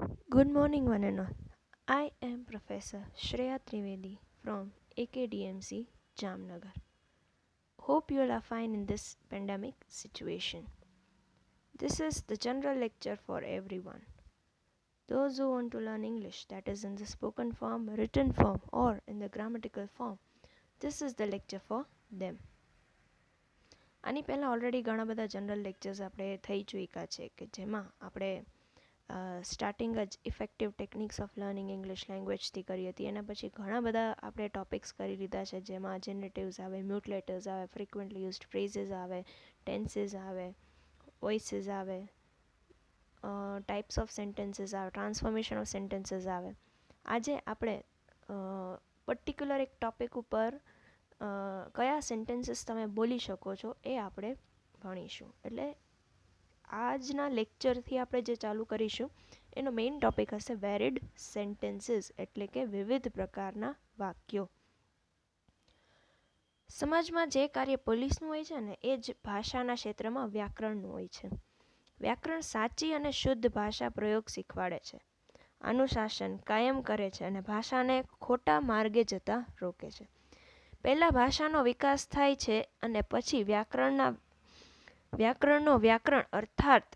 Good morning, one and all. I am Professor Shreya Trivedi from AKDMC Jamnagar. Hope you all are fine in this pandemic situation. This is the general lecture for everyone. Those who want to learn English, that is in the spoken form, written form, or in the grammatical form, this is the lecture for them. આની પહેલાં already ઘણા બધા general lectures આપણે થઈ ચૂક્યા છે કે જેમાં આપણે સ્ટાર્ટિંગ જ effective techniques of learning English લેંગ્વેજથી કરી હતી. એના પછી ઘણા બધા આપણે ટોપિક્સ કરી લીધા છે જેમાં જેનરેટિવ્સ આવે, મ્યુટલેટર્સ આવે, ફ્રિક્વન્ટલી યુઝડ ફ્રેઝીસ આવે, ટેન્સીસ આવે, વોઇસીસ આવે, ટાઈપ્સ ઓફ સેન્ટેન્સીસ આવે, ટ્રાન્સફોર્મેશન ઓફ સેન્ટેન્સીસ આવે. આજે આપણે પર્ટિક્યુલર એક ટોપિક ઉપર કયા સેન્ટેન્સીસ તમે બોલી શકો છો એ આપણે ભણીશું. એટલે આજના લેક્ચરથી આપણે જે ચાલુ કરીશું એનો મેઇન ટોપિક હશે વેરિડ સેન્ટેન્સીસ, એટલે કે વિવિધ પ્રકારના વાક્યો. સમાજમાં જે કાર્ય પોલીસનું હોય છે ને એ જ ભાષાના ક્ષેત્રમાં વ્યાકરણનું હોય છે. વ્યાકરણ સાચી અને શુદ્ધ ભાષા પ્રયોગ શીખવાડે છે, અનુશાસન કાયમ કરે છે અને ભાષાને ખોટા માર્ગે જતા રોકે છે. પહેલાં ભાષાનો વિકાસ થાય છે અને પછી વ્યાકરણનો વ્યાકરણ અર્થાત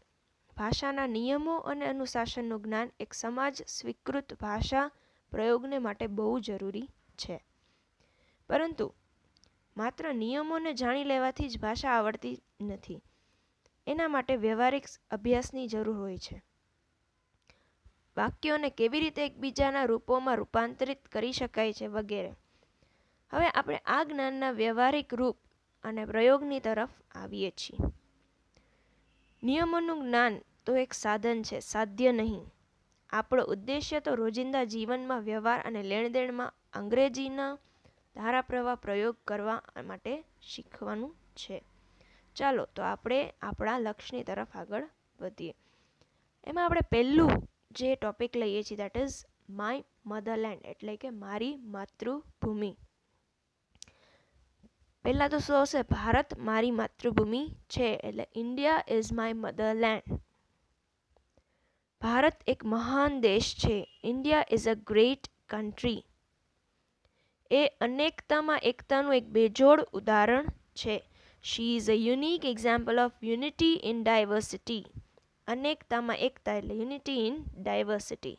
ભાષાના નિયમો અને અનુશાસનનું જ્ઞાન એક સમાજ સ્વીકૃત ભાષા પ્રયોગને માટે બહુ જરૂરી છે. પરંતુ માત્ર નિયમોને જાણી લેવાથી જ ભાષા આવડતી નથી. એના માટે વ્યવહારિક અભ્યાસની જરૂર હોય છે. વાક્યોને કેવી રીતે એકબીજાના રૂપોમાં રૂપાંતરિત કરી શકાય છે વગેરે. હવે આપણે આ જ્ઞાનના વ્યવહારિક રૂપ અને પ્રયોગની તરફ આવીએ છીએ. નિયમોનું જ્ઞાન તો એક સાધન છે, સાધ્ય નહીં. આપણો ઉદ્દેશ્ય તો રોજિંદા જીવનમાં વ્યવહાર અને લેણદેણમાં અંગ્રેજીના ધારાપ્રવાહ પ્રયોગ કરવા માટે શીખવાનું છે. ચાલો તો આપણે આપણા લક્ષ્યની તરફ આગળ વધીએ. એમાં આપણે પહેલું જે ટોપિક લઈએ છીએ દેટ ઇઝ માય મધરલેન્ડ, એટલે કે મારી માતૃભૂમિ. પહેલાં તો શું હશે? ભારત મારી માતૃભૂમિ છે, એટલે India is my motherland. Bharat એક મહાન દેશ છે. India is a great country. એ અનેકતામાં એકતાનું એક બેજોડ ઉદાહરણ છે. She is a unique example of unity in diversity. અનેકતામાં એકતા એટલે યુનિટી ઇન ડાયવર્સિટી.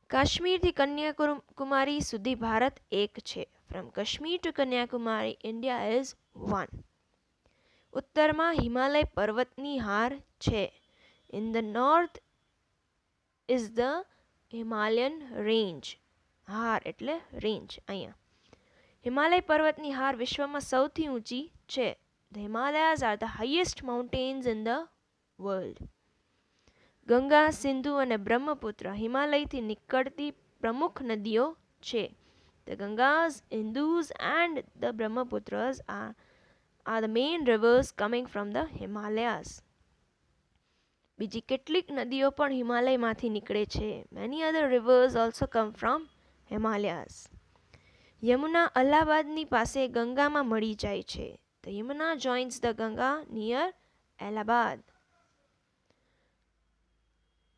કાશ્મીરથી કન્યાકુમારી સુધી ભારત એક છે. From Kashmir to Kanyakumari India is one. ઉત્તરમાં હિમાલય પર્વતની હાર છે. In the north is the Himalayan range. હાર એટલે રેન્જ. અહીંયા હિમાલય પર્વતની હાર વિશ્વમાં સૌથી ઊંચી છે. The Himalayas are the highest mountains in the world. Ganga, Sindhu અને બ્રહ્મપુત્ર હિમાલયથી નીકળતી પ્રમુખ નદીઓ છે. The Gangas, Hindus and the Brahmaputras are the main rivers coming from the Himalayas. બીજી કેટલીક નદીઓ પણ હિમાલયમાંથી નીકળે છે. Many other rivers also come from Himalayas. Yamuna અલ્હાબાદની પાસે ગંગામાં મળી જાય છે. The Yamuna joins the Ganga near Allahabad.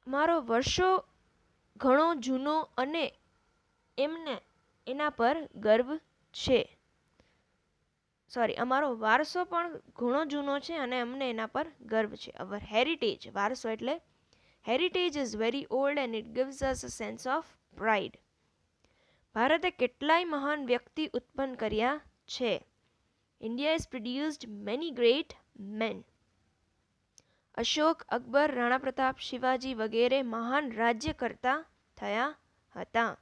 મારો વર્ષો ઘણો જૂનો અને એના પર ગર્વ છે. અમારો વારસો પણ ઘણો જૂનો છે અને અમને એના પર ગર્વ છે. અવર હેરિટેજ, વારસો એટલે heritage is very old and it gives us a sense of pride. ભારતે કેટલાય મહાન વ્યક્તિ ઉત્પન્ન કર્યા છે. India is produced many great men. Ashoka, Akbar, Rana Pratap, Shivaji વગેરે મહાન રાજ્યકર્તા થયા હતા.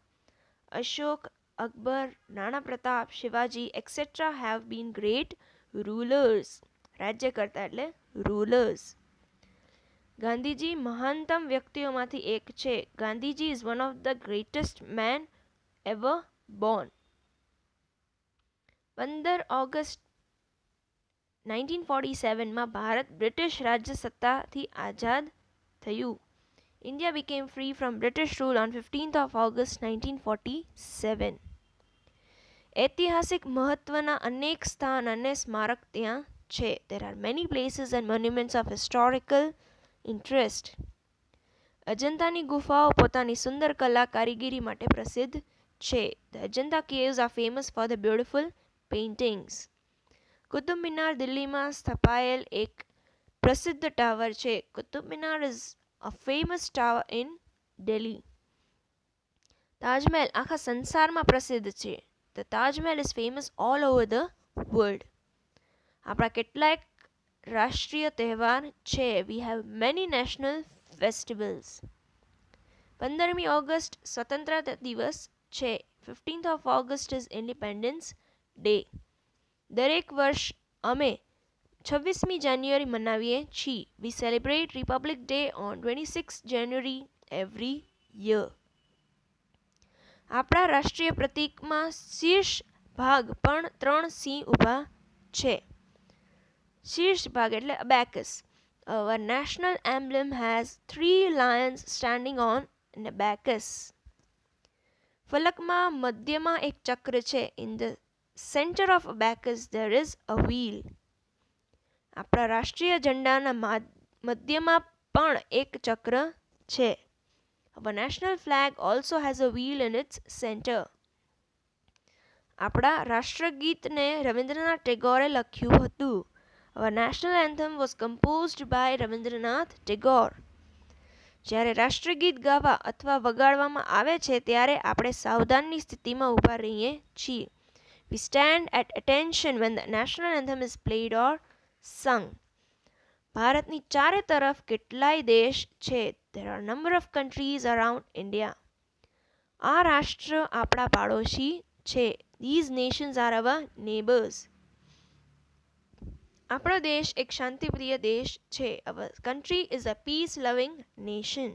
Ashok, Akbar, Rana Pratap, Shivaji, etc. have been great rulers. રાજ્યકર્તા એટલે rulers. ગાંધીજી મહાનતમ વ્યક્તિઓમાંથી એક છે. Gandhiji is one of the greatest man ever born. 15 August 1947 માં ભારત બ્રિટિશ રાજ્યસત્તાથી આઝાદ થયું. India became free from British rule on 15th of August 1947. ઐતિહાસિક મહત્વના અનેક સ્થાન અને સ્મારક ત્યાં છે. There are many places and monuments of historical interest. અજંતાની ગુફાઓ પોતાની સુંદર કલા કારીગરી માટે પ્રસિદ્ધ છે. The Ajanta caves are famous for the beautiful paintings. Qutub Minar દિલ્હીમાં સ્થપાયેલ એક પ્રસિદ્ધ ટાવર છે. Qutub Minar is a famous tower in Delhi. Taj Mahal આખા સંસારમાં પ્રસિદ્ધ છે. The Taj Mahal is famous all over the world. આપણા કેટલાક રાષ્ટ્રીય તહેવાર છે. We have many national festivals. 15મી ઓગસ્ટ સ્વતંત્રતા દિવસ છે. 15th of August is Independence Day. દરેક વર્ષ અમે 26મી જાન્યુઆરી મનાવીએ છીએ. We celebrate Republic Day on 26th January every year. આપણા રાષ્ટ્રીય પ્રતીકમાં શીર્ષ ભાગ પણ 3 સિંહ ઊભા છે. શીર્ષ ભાગ એટલે abacus. Our national emblem has 3 lions standing on an abacus. ફલકમાં મધ્યમાં એક ચક્ર છે. In the center of abacus there is a wheel. આપણા રાષ્ટ્રીય ઝંડાના મધ્યમાં પણ એક ચક્ર છે. Our national flag also has a wheel in its center. આપણા રાષ્ટ્રગીતને રવિન્દ્રનાથ ટેગોરે લખ્યું હતું. Our national anthem was composed by Rabindranath Tagore. જ્યારે રાષ્ટ્રગીત ગાવા અથવા વગાડવામાં આવે છે ત્યારે આપણે સાવધાનની સ્થિતિમાં ઊભા રહીએ છીએ. We stand at attention when the national anthem is played or sung. ભારતની ચારે તરફ કેટલાય દેશ છે. There are a number of countries around India. આ રાષ્ટ્ર આપણા પાડોશી છે. These nations are our neighbors. આપણો દેશ એક શાંતિપ્રિય દેશ છે. Our country is a peace-loving nation.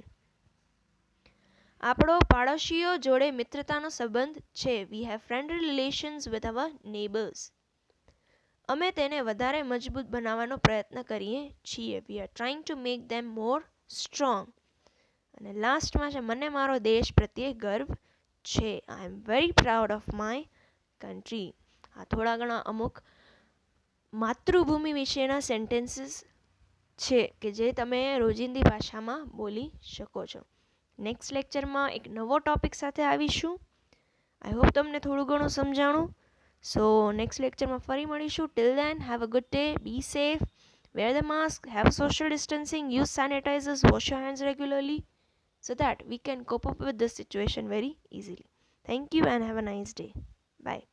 આપણો પાડોશીઓ જોડે મિત્રતાનો સંબંધ છે. We have friendly relations with our neighbors. અમે તેને વધારે મજબૂત બનાવવાનો પ્રયત્ન કરીએ છીએ. We are trying to make them more strong. અને લાસ્ટમાં છે મને મારો દેશ પ્રત્યે ગર્વ છે. I am very proud of my country. આ થોડા ઘણા અમુક માતૃભૂમિ વિશેના સેન્ટેન્સીસ છે કે જે તમે રોજિંદી ભાષામાં બોલી શકો છો. નેક્સ્ટ લેક્ચરમાં એક નવો ટોપિક સાથે આવીશું. આઈ હોપ તમને થોડું ઘણું સમજાણું. સો નેક્સ્ટ લેક્ચરમાં ફરી મળીશું. Till then have a good day, be safe, wear the mask, have social distancing, use sanitizers, wash your hands regularly so that we can cope up with this situation very easily. Thank you and have a nice day. Bye.